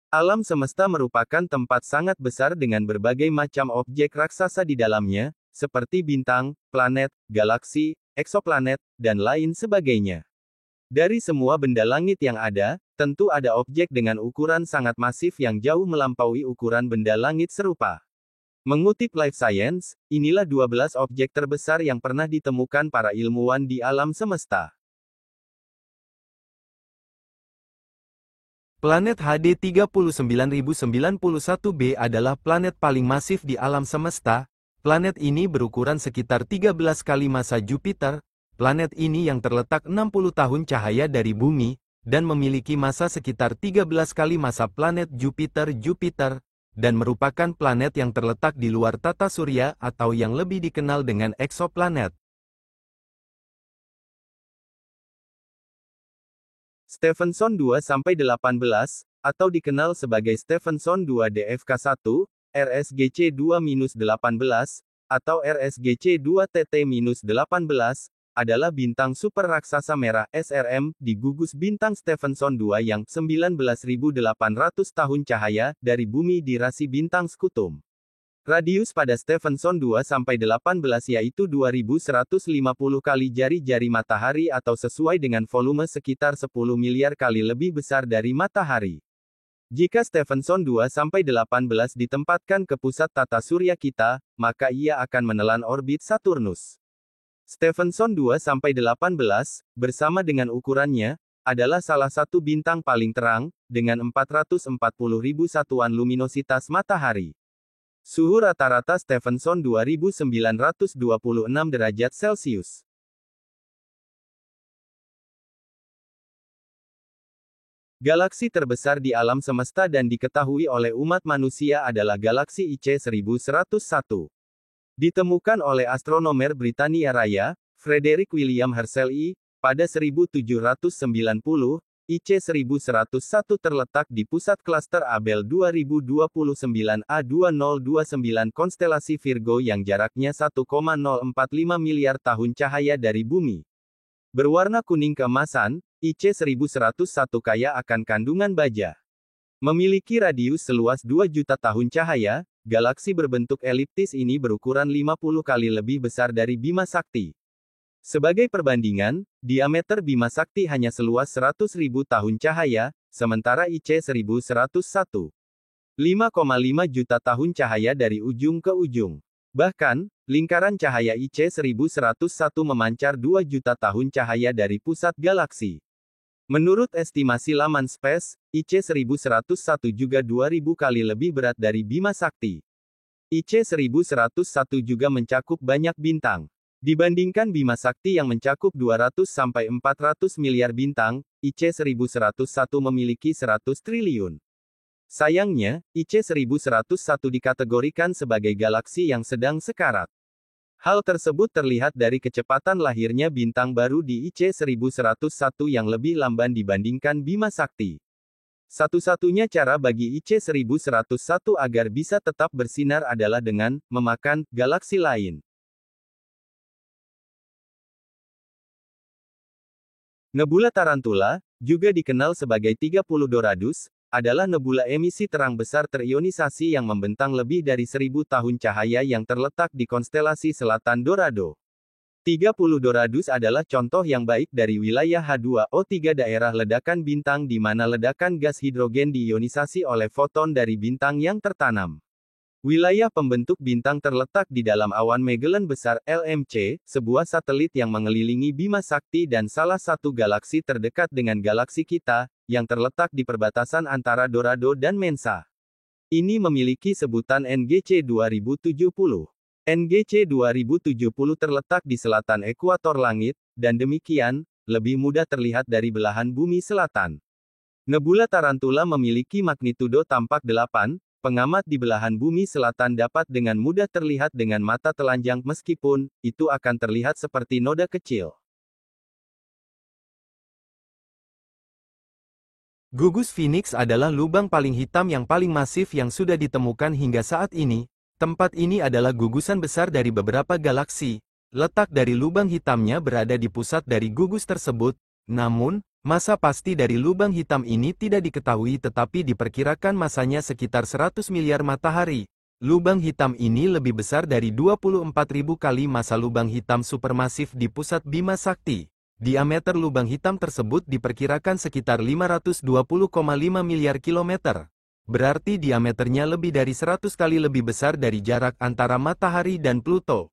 Alam semesta merupakan tempat sangat besar dengan berbagai macam objek raksasa di dalamnya, seperti bintang, planet, galaksi, eksoplanet, dan lain sebagainya. Dari semua benda langit yang ada, tentu ada objek dengan ukuran sangat masif yang jauh melampaui ukuran benda langit serupa. Mengutip Life Science, inilah 12 objek terbesar yang pernah ditemukan para ilmuwan di alam semesta. Planet HD 39091b adalah planet paling masif di alam semesta. Planet ini berukuran sekitar 13 kali massa Jupiter. Planet ini yang terletak 60 tahun cahaya dari bumi, dan memiliki massa sekitar 13 kali massa planet Jupiter, dan merupakan planet yang terletak di luar tata surya atau yang lebih dikenal dengan eksoplanet. Stephenson 2-18, atau dikenal sebagai Stephenson 2 DFK1, RSGC 2-18, atau RSGC 2TT-18, adalah bintang super raksasa merah SRM di gugus bintang Stephenson 2 yang 19.800 tahun cahaya dari bumi di rasi bintang Scutum. Radius pada Stephenson 2-18 yaitu 2150 kali jari-jari matahari atau sesuai dengan volume sekitar 10 miliar kali lebih besar dari matahari. Jika Stephenson 2-18 ditempatkan ke pusat tata surya kita, maka ia akan menelan orbit Saturnus. Stephenson 2-18, bersama dengan ukurannya, adalah salah satu bintang paling terang, dengan 440.000 satuan luminositas matahari. Suhu rata-rata Stephenson 2926 derajat Celcius. Galaksi terbesar di alam semesta dan diketahui oleh umat manusia adalah galaksi IC 1101. Ditemukan oleh astronomer Britania Raya, Frederick William Herschel I, pada 1790, IC 1101 terletak di pusat klaster Abell 2029 A2029 konstelasi Virgo yang jaraknya 1,045 miliar tahun cahaya dari bumi. Berwarna kuning keemasan, IC 1101 kaya akan kandungan baja. Memiliki radius seluas 2 juta tahun cahaya, galaksi berbentuk eliptis ini berukuran 50 kali lebih besar dari Bima Sakti. Sebagai perbandingan, diameter Bima Sakti hanya seluas 100.000 tahun cahaya, sementara IC 1101, 5,5 juta tahun cahaya dari ujung ke ujung. Bahkan, lingkaran cahaya IC 1101 memancar 2 juta tahun cahaya dari pusat galaksi. Menurut estimasi laman Space, IC 1101 juga 2000 kali lebih berat dari Bima Sakti. IC 1101 juga mencakup banyak bintang. Dibandingkan Bima Sakti yang mencakup 200-400 miliar bintang, IC 1101 memiliki 100 triliun. Sayangnya, IC 1101 dikategorikan sebagai galaksi yang sedang sekarat. Hal tersebut terlihat dari kecepatan lahirnya bintang baru di IC 1101 yang lebih lamban dibandingkan Bima Sakti. Satu-satunya cara bagi IC 1101 agar bisa tetap bersinar adalah dengan memakan galaksi lain. Nebula Tarantula, juga dikenal sebagai 30 Doradus, adalah nebula emisi terang besar terionisasi yang membentang lebih dari 1000 tahun cahaya yang terletak di konstelasi selatan Dorado. 30 Doradus adalah contoh yang baik dari wilayah H2O3 daerah ledakan bintang di mana ledakan gas hidrogen diionisasi oleh foton dari bintang yang tertanam. Wilayah pembentuk bintang terletak di dalam awan Magellan Besar (LMC), sebuah satelit yang mengelilingi Bima Sakti dan salah satu galaksi terdekat dengan galaksi kita, yang terletak di perbatasan antara Dorado dan Mensa. Ini memiliki sebutan NGC 2070. NGC 2070 terletak di selatan ekuator langit, dan demikian, lebih mudah terlihat dari belahan bumi selatan. Nebula Tarantula memiliki magnitudo tampak 8, pengamat di belahan bumi selatan dapat dengan mudah terlihat dengan mata telanjang meskipun, itu akan terlihat seperti noda kecil. Gugus Phoenix adalah lubang paling hitam yang paling masif yang sudah ditemukan hingga saat ini. Tempat ini adalah gugusan besar dari beberapa galaksi. Letak dari lubang hitamnya berada di pusat dari gugus tersebut, namun, Massa pasti dari lubang hitam ini tidak diketahui tetapi diperkirakan masanya sekitar 100 miliar matahari. Lubang hitam ini lebih besar dari 24.000 kali massa lubang hitam supermasif di pusat Bima Sakti. Diameter lubang hitam tersebut diperkirakan sekitar 520,5 miliar kilometer. Berarti diameternya lebih dari 100 kali lebih besar dari jarak antara matahari dan Pluto.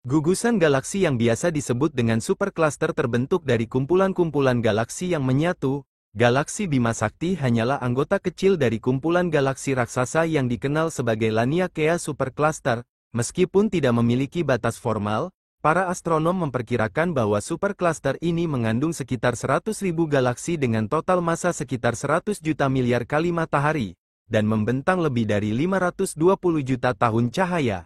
Gugusan galaksi yang biasa disebut dengan supercluster terbentuk dari kumpulan-kumpulan galaksi yang menyatu. Galaksi Bima Sakti hanyalah anggota kecil dari kumpulan galaksi raksasa yang dikenal sebagai Laniakea supercluster. Meskipun tidak memiliki batas formal, para astronom memperkirakan bahwa supercluster ini mengandung sekitar 100.000 galaksi dengan total massa sekitar 100 juta miliar kali matahari, dan membentang lebih dari 520 juta tahun cahaya.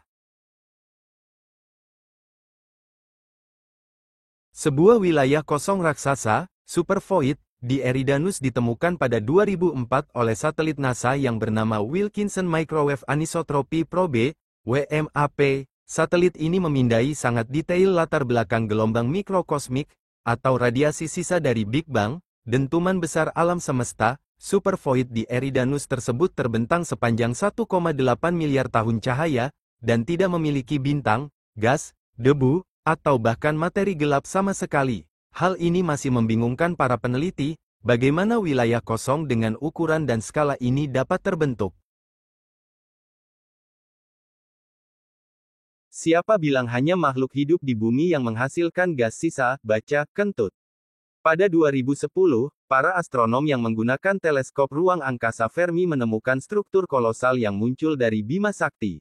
Sebuah wilayah kosong raksasa, supervoid, di Eridanus ditemukan pada 2004 oleh satelit NASA yang bernama Wilkinson Microwave Anisotropy Probe, WMAP. Satelit ini memindai sangat detail latar belakang gelombang mikrokosmik, atau radiasi sisa dari Big Bang, dentuman besar alam semesta. Supervoid di Eridanus tersebut terbentang sepanjang 1,8 miliar tahun cahaya, dan tidak memiliki bintang, gas, debu, atau bahkan materi gelap sama sekali. Hal ini masih membingungkan para peneliti, bagaimana wilayah kosong dengan ukuran dan skala ini dapat terbentuk. Siapa bilang hanya makhluk hidup di bumi yang menghasilkan gas sisa, baca, Kentut. Pada 2010, para astronom yang menggunakan teleskop ruang angkasa Fermi menemukan struktur kolosal yang muncul dari Bima Sakti.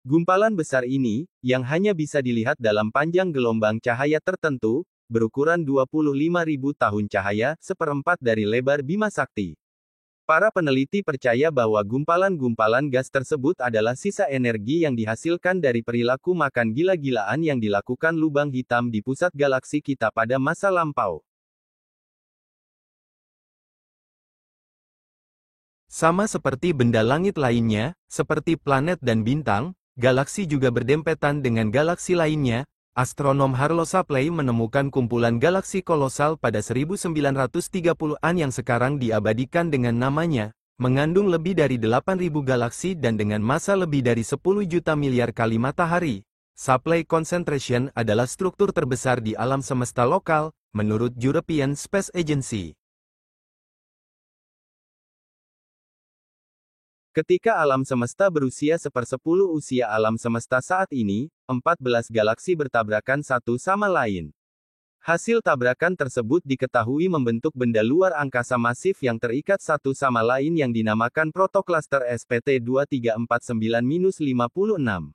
Gumpalan besar ini, yang hanya bisa dilihat dalam panjang gelombang cahaya tertentu, berukuran 25.000 tahun cahaya, seperempat dari lebar Bima Sakti. Para peneliti percaya bahwa gumpalan-gumpalan gas tersebut adalah sisa energi yang dihasilkan dari perilaku makan gila-gilaan yang dilakukan lubang hitam di pusat galaksi kita pada masa lampau. Sama seperti benda langit lainnya, seperti planet dan bintang, galaksi juga berdempetan dengan galaksi lainnya. Astronom Harlow Shapley menemukan kumpulan galaksi kolosal pada 1930-an yang sekarang diabadikan dengan namanya, mengandung lebih dari 8.000 galaksi dan dengan massa lebih dari 10 juta miliar kali matahari. Shapley concentration adalah struktur terbesar di alam semesta lokal, menurut European Space Agency. Ketika alam semesta berusia 1/10 usia alam semesta saat ini, 14 galaksi bertabrakan satu sama lain. Hasil tabrakan tersebut diketahui membentuk benda luar angkasa masif yang terikat satu sama lain yang dinamakan protokluster SPT 2349-56.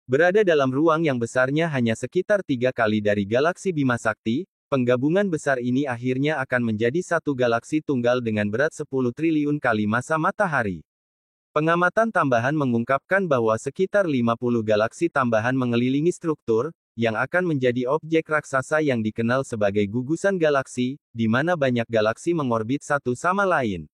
Berada dalam ruang yang besarnya hanya sekitar 3 kali dari galaksi Bima Sakti, penggabungan besar ini akhirnya akan menjadi satu galaksi tunggal dengan berat 10 triliun kali massa matahari. Pengamatan tambahan mengungkapkan bahwa sekitar 50 galaksi tambahan mengelilingi struktur, yang akan menjadi objek raksasa yang dikenal sebagai gugusan galaksi, di mana banyak galaksi mengorbit satu sama lain.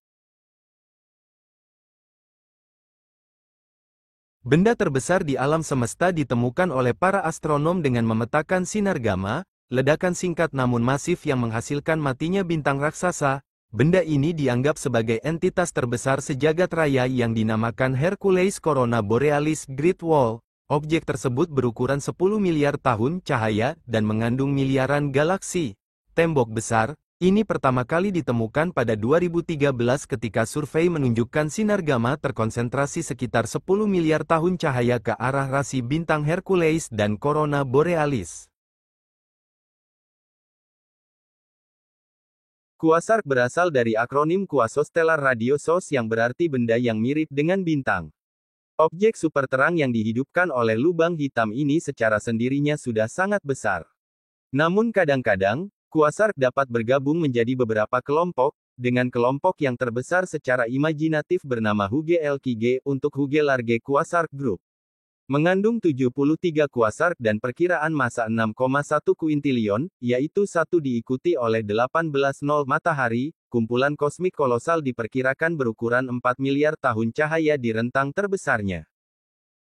Benda terbesar di alam semesta ditemukan oleh para astronom dengan memetakan sinar gamma, ledakan singkat namun masif yang menghasilkan matinya bintang raksasa. Benda ini dianggap sebagai entitas terbesar sejagat raya yang dinamakan Hercules Corona Borealis Great Wall. Objek tersebut berukuran 10 miliar tahun cahaya dan mengandung miliaran galaksi. Tembok besar ini pertama kali ditemukan pada 2013 ketika survei menunjukkan sinar gamma terkonsentrasi sekitar 10 miliar tahun cahaya ke arah rasi bintang Hercules dan Corona Borealis. Quasar berasal dari akronim Quasostellar Radio Source yang berarti benda yang mirip dengan bintang. Objek super terang yang dihidupkan oleh lubang hitam ini secara sendirinya sudah sangat besar. Namun kadang-kadang, quasar dapat bergabung menjadi beberapa kelompok, dengan kelompok yang terbesar secara imajinatif bernama Huge Lkg untuk Huge Large Quasar Group. Mengandung 73 kuasar dan perkiraan massa 6,1 kuintilion, yaitu 1 diikuti oleh 18 nol matahari, kumpulan kosmik kolosal diperkirakan berukuran 4 miliar tahun cahaya di rentang terbesarnya.